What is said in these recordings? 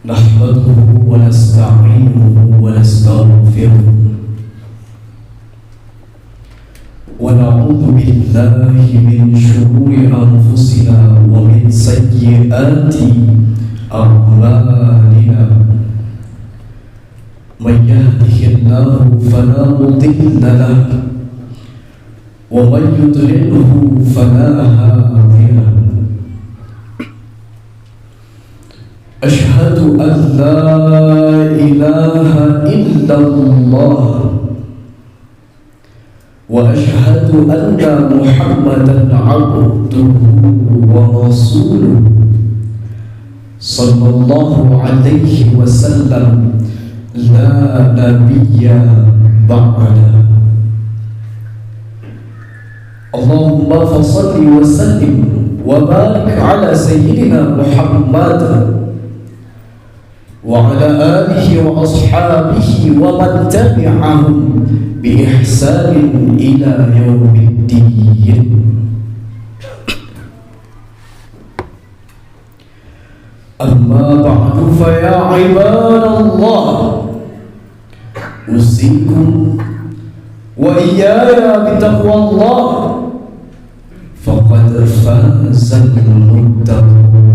نحمده ونستعينه ونستغفره ونعوذ بالله من شرور أنفسنا ومن سيئات أعمالنا. من يهده الله فلا مضل له ومن يضلله فلا هادي له. أشهد أن لا إله إلا الله وأشهد أن محمدا عبده ورسوله صلى الله عليه وسلم لا نبي بعده. اللهم فصل وسلم وبارك على سيدنا محمد وعلى آله وأصحابه ومن تبعهم بإحسان إلى يوم الدين. أما بعد فيا عباد الله، أوصيكم وإياي بتقوى الله، فقد فاز المتقون.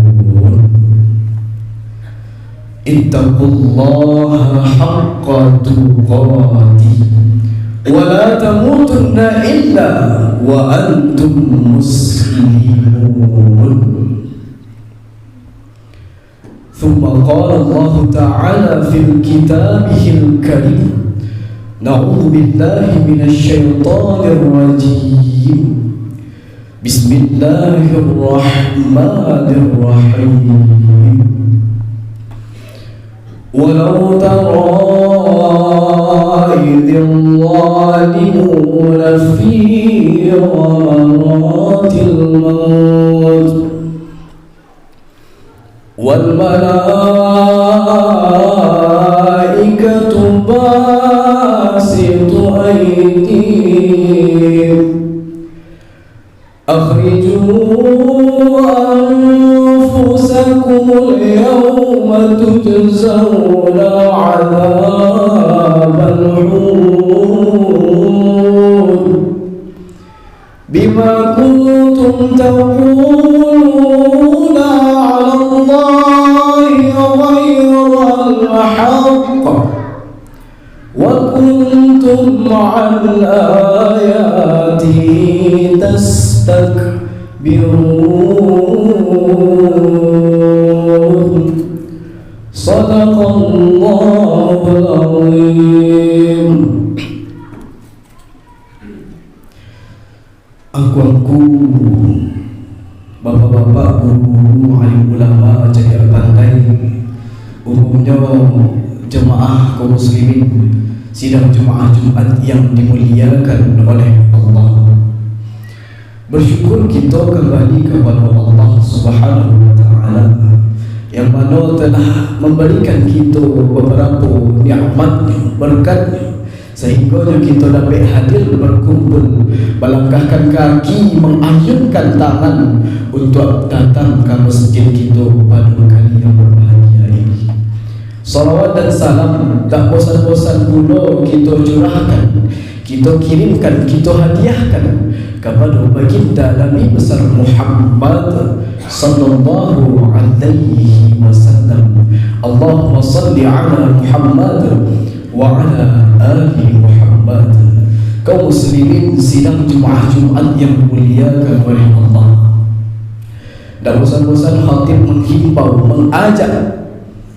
اتقوا الله حق تقاته ولا تموتن إلا وأنتم مسلمون. ثم قال الله تعالى في كتابه الكريم: نعوذ بالله من الشيطان الرجيم. بسم الله الرحمن الرحيم. ولو ترى إذ الظالمون في غمرات الموت والملائكة باسطوا أيديهم أخرجوا أنفسكم اليوم تجزون عذاب الهون بما كنتم تقولون على الله غير الحق وكنتم عن آياته تستكبرون. صدق الله العظيم. Aku bapak-bapak, guru, alim ulama, jajar pandai, umumnya jemaah kaum muslimin sidang jemaah Jumat yang dimuliakan oleh Allah. Bersyukur kita kembali kepada Allah Subhanahu wa taala yang mana telah memberikan kita beberapa nikmat-Nya, berkat-Nya, sehingga kita dapat hadir berkumpul, melangkahkan kaki, mengayunkan tangan untuk datang ke masjid kita pada kali yang berbahagia ini. Salawat dan salam tak bosan-bosan pula kita curahkan, kita kirimkan, kita hadiahkan kepada baginda Nabi besar Muhammad sallallahu alaihi wasallam. Allahumma salli ala Muhammad wa ala ali Muhammad. Kaum muslimin sidang Jumat yang dimuliakan oleh Allah, tak bosan-bosan khatib menghimbau, mengajak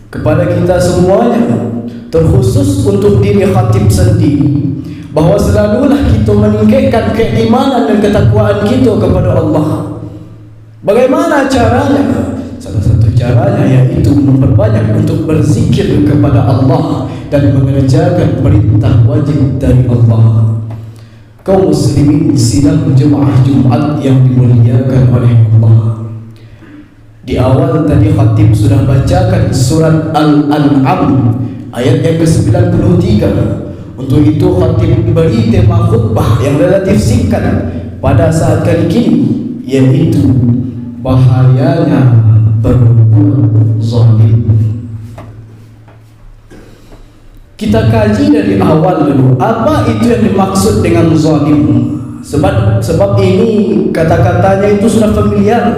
kepada kita semuanya, terkhusus untuk diri khatib sendiri, bahawa selalulah kita meningkatkan keimanan dan ketakwaan kita kepada Allah. Bagaimana caranya? Salah satu caranya yaitu memperbanyak untuk berzikir kepada Allah dan mengerjakan perintah wajib dari Allah. Kaum muslimin sidang jemaah Jumat yang dimuliakan oleh Allah, di awal tadi khatib sudah bacakan surat Al-An'am ayat yang ke-93. Untuk itu khatib beri tema khutbah yang relatif singkat pada saat kali ini, yaitu bahayanya berbuat zalim. kita kaji dari awal dulu, apa itu yang dimaksud dengan zalim. Sebab ini kata-katanya itu sudah familiar.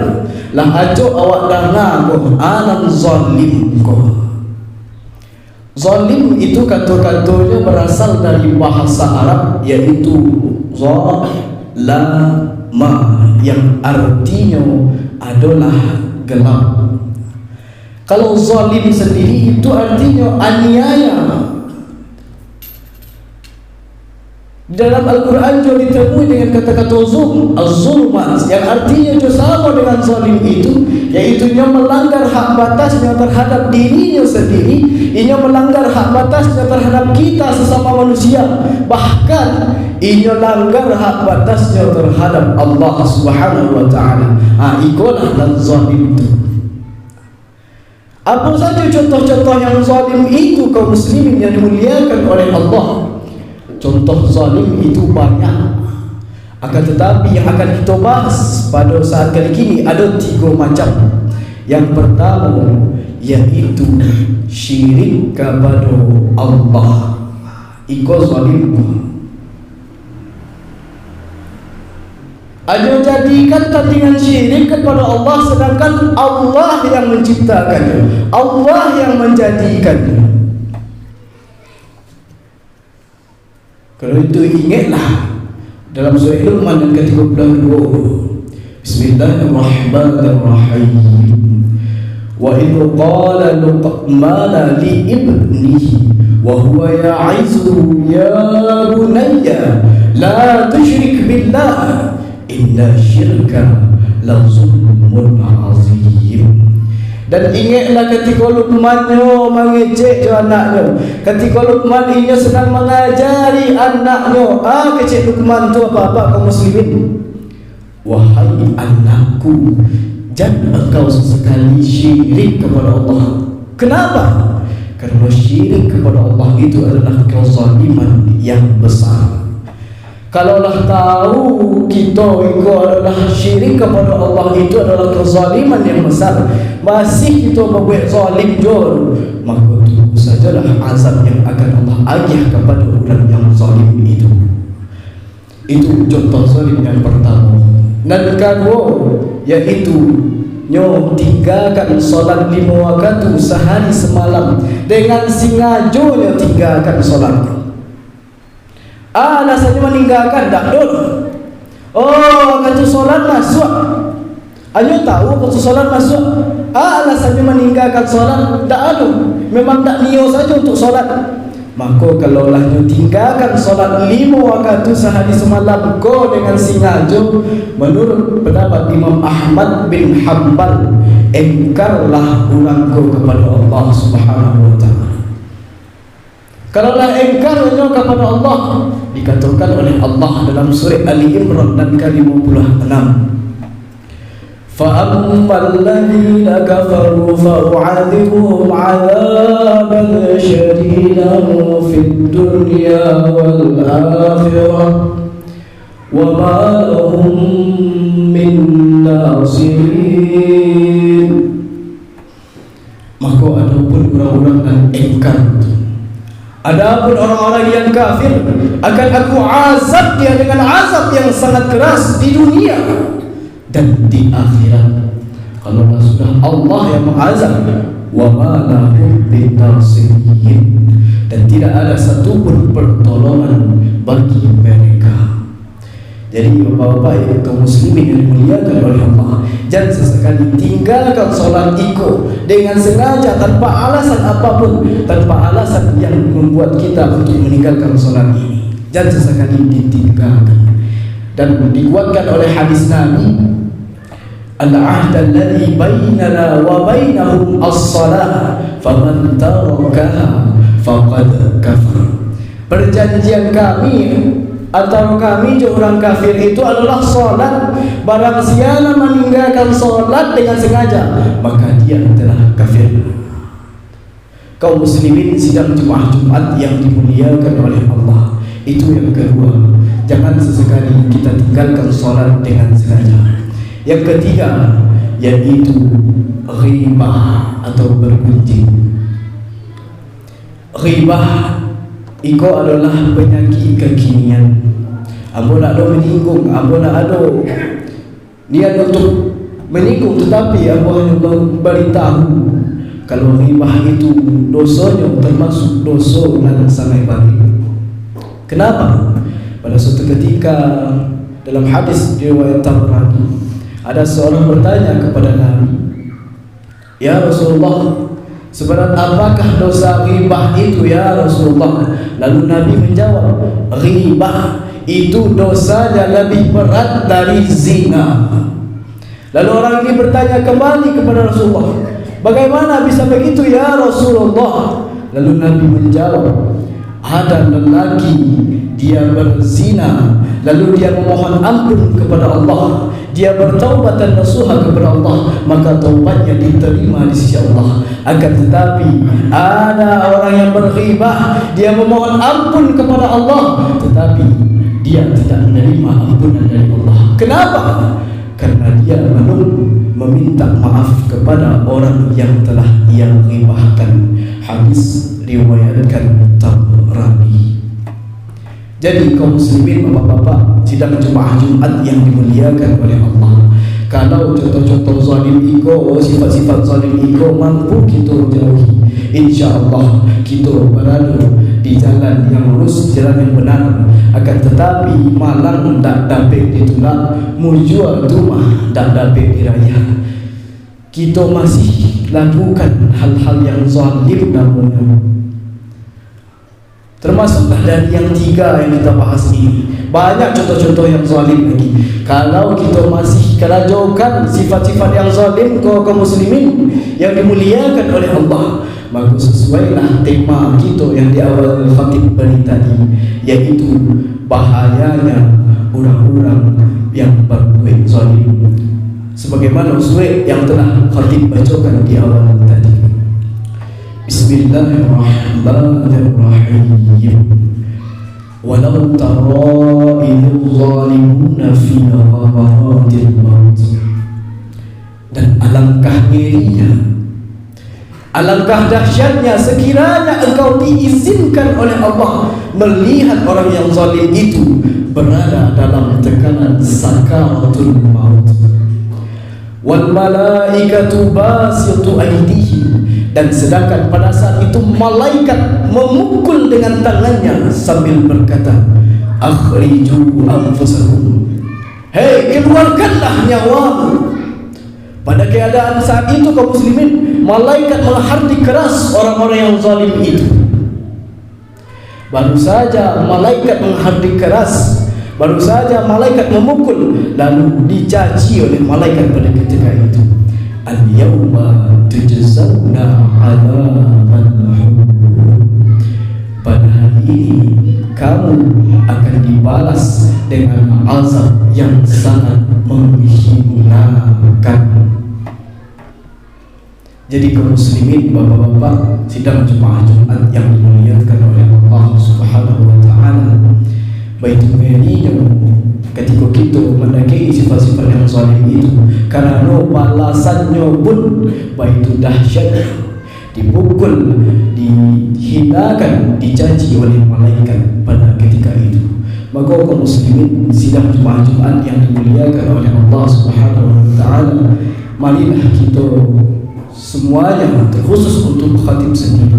Lah ajo awak dengar ko alam zalim ko. Zalim itu kata-katanya berasal dari bahasa Arab, yaitu zalama, yang artinya adalah gelap. Kalau zalim sendiri itu artinya aniaya. Dalam Al-Quran juga ditemui dengan kata-kata zulm, az-zulmat, yang artinya juga sama dengan zalim itu, yaitu ia melanggar hak batasnya terhadap dirinya sendiri, ia melanggar hak batasnya terhadap kita sesama manusia, bahkan ia melanggar hak batasnya terhadap Allah Subhanahu wa taala. Itulah dan zalim itu. Apa saja contoh-contoh yang zalim itu kaum muslimin yang dimuliakan oleh Allah? Contoh zalim itu banyak. Akan tetapi yang akan kita bahas pada saat kali ini ada 3 macam. Yang pertama yaitu syirik kepada Allah. Iko zalim. Ada jadikan tandingan syirik kepada Allah, sedangkan Allah yang menciptakannya, Allah yang menjadikannya. Kalau itu ingatlah dalam surah Luqman yang ke-32. Bismillahirrahmanirrahim. Wa idh qala Luqman li ibnihi wa huwa ya'izuhu ya bunayya la tusyrik billah inna syirka la zulmun 'azim. Dan ingatlah ketika Luqman mengejek anaknya, ketika Luqman ini sedang mengajari anaknya. Kecik Luqman tu apa-apa kaum muslimin, wahai anakku, jangan engkau sesekali syirik kepada Allah. Kenapa? Karena syirik kepada Allah itu adalah kezaliman yang besar. Kalaulah tahu kita itu adalah syirik kepada Allah itu adalah kezaliman yang besar, masih kita berbuat zalim jol, maka tunggu sajalah azab yang akan Allah agih kepada orang yang zalim itu. Itu contoh zalim yang pertama. Dan kedua yaitu tinggalkan solat 5 waktu sehari semalam dengan sengaja tinggalkan solat. Alasannya meninggalkan tak dulu. Kata solat masuk. Anyo tahu kata solat masuk. Alasannya meninggalkan solat tak ada. Memang tak niat saja untuk solat. Maka kalau lah tinggalkan solat 5 waktu sehari semalam kau dengan sengaja, menurut pendapat Imam Ahmad bin Hanbal, engkarlah orang kau kepada Allah Subhanahu wa taala. Kalaulah engkarnya kepada Allah, dikatakan oleh Allah dalam surah Ali Imran dan ke-56, فَأَمَّا الَّذِينَ كَفَرُوا فَأُعَذِّبُهُمْ عَذَابًا شَدِيدًا فِي الدُّنْيَا وَالْآخِرَةِ وَمَا لَهُمْ مِنْ نَاصِرِينَ. Maka adapun orang-orang yang engkar, adapun orang-orang yang kafir, akan aku azab dia dengan azab yang sangat keras di dunia dan di akhirat. Kalau sudah Allah yang mengazab, wa ma lahum min nasirin, dan tidak ada satupun pertolongan bagi mereka. Jadi bapak-bapak yang kaum muslimin yang dimuliakan oleh Allah, jangan sesekali tinggalkan solat iko dengan sengaja, tanpa alasan apapun, tanpa alasan yang membuat kita untuk meninggalkan solat ini. Jangan sesekali ditinggalkan. Dan dikuatkan oleh hadis Nabi, al-ahd alladhi bainana wa bainahum as-salah faman tarakaha faqad kafar. Perjanjian kami antara kami dan orang kafir itu adalah solat. Barang siapa meninggalkan solat dengan sengaja, maka dia telah kafir. Kaum muslimin sidang Jumat yang dimuliakan oleh Allah, itu yang kedua, jangan sesekali kita tinggalkan solat dengan sengaja. Yang ketiga yaitu ghibah atau bergunjing. Ghibah iko adalah penyakit kekinian. Ambo nak ada menyinggung, ambo nak ada niat untuk menyinggung, tetapi ambo hanya beritahu kalau ghibah itu dosanya termasuk dosa yang sangat baik. Kenapa? Pada suatu ketika dalam hadis riwayat Tabrani, ada seorang bertanya kepada Nabi, "Ya Rasulullah, seberat apakah dosa ghibah itu ya Rasulullah?" Lalu Nabi menjawab, "Ghibah itu dosanya lebih berat dari zina." Lalu orang ini bertanya kembali kepada Rasulullah, "Bagaimana bisa begitu ya Rasulullah?" Lalu Nabi menjawab, "Ada lelaki dia berzina, lalu dia memohon ampun kepada Allah, dia bertaubat dan nasuha kepada Allah, maka taubatnya diterima di sisi Allah. Akan tetapi ada orang yang berghibah, dia memohon ampun kepada Allah, tetapi dia tidak menerima ampunan dari Allah. Kenapa? Karena dia meminta maaf kepada orang yang telah ia ghibahkan." Hadis riwayatkan Tabrani. Jadi kaum muslimin, bapak-bapak, sidang jemaah Jumat yang dimuliakan oleh Allah, kalau contoh-contoh zalim iko, sifat-sifat zalim iko mampu kita jauhi, insya-Allah kita berada di jalan yang lurus, jalan yang benar. Akan tetapi malang tak dapat ditolak, mujur rumah tak dapat diraya. Kita masih lakukan hal-hal yang zalim namanya. Termasuklah dari yang tiga yang kita bahas ini. Banyak contoh-contoh yang zalim lagi. Kalau kita masih kerajaukan sifat-sifat yang zalim kaum muslimin yang dimuliakan oleh Allah, maka sesuailah tema kita yang di awal khatib beri tadi, yaitu bahayanya orang-orang yang berbuat zalim, sebagaimana sesuai yang telah khatib bacakan di awal tadi. Bismillahirrahmanirrahim. Walau tara idh zalimuna fi ghamaratil maut. Dan alangkah ngerinya, alangkah dahsyatnya sekiranya engkau diizinkan oleh Allah melihat orang yang zalim itu berada dalam tekanan sakaratul maut. Wal malaikatu basitu aydihim, dan sedangkan pada saat itu malaikat memukul dengan tangannya sambil berkata, "Akhriju anfusakum." Hei, keluarkanlah nyawamu. Pada keadaan saat itu kaum muslimin, malaikat menghardik keras orang-orang yang zalim itu. Baru saja malaikat menghardik keras, baru saja malaikat memukul, lalu dicaci oleh malaikat pada ketika itu, "Al-yawma tujzauna 'adzaban hun." Pada hari ini kamu akan dibalas dengan azab yang sangat menghinakan. Jadi kaum muslimin, bapak-bapak, sidang jemaah Jumat yang dimuliakan oleh Allah Subhanahu wa taala, baitu meni ketika kita mendaki sifat-sifat yang zalim itu, karena balasannya pun baitu dahsyat, dipukul, dihinakan, dicaci oleh malaikat pada ketika itu. Maka kaum muslimin sidang jemaah Jumat yang dimuliakan oleh Allah Subhanahu wa taala, marilah kita semuanya, terkhusus untuk khatib sendiri,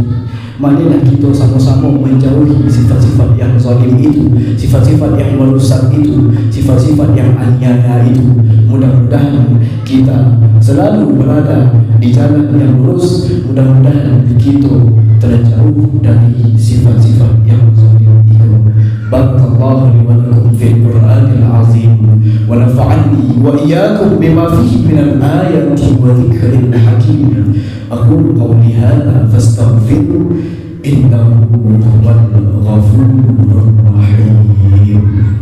marilah kita sama-sama menjauhi sifat-sifat yang zalim itu, sifat-sifat yang merusak itu, sifat-sifat yang aniaya itu. Mudah-mudahan kita selalu berada di jalan yang lurus. Mudah-mudahan kita terjauh dari sifat-sifat yang zalim itu. Barakallahu li wa lakum fil Qur'anil azim, wa nafa'ani wa iyyakum bima fihi minal ayati wa dzikril hakim. Aqulu qawli hadza fastaghfiru innahu huwal ghafurur rahim.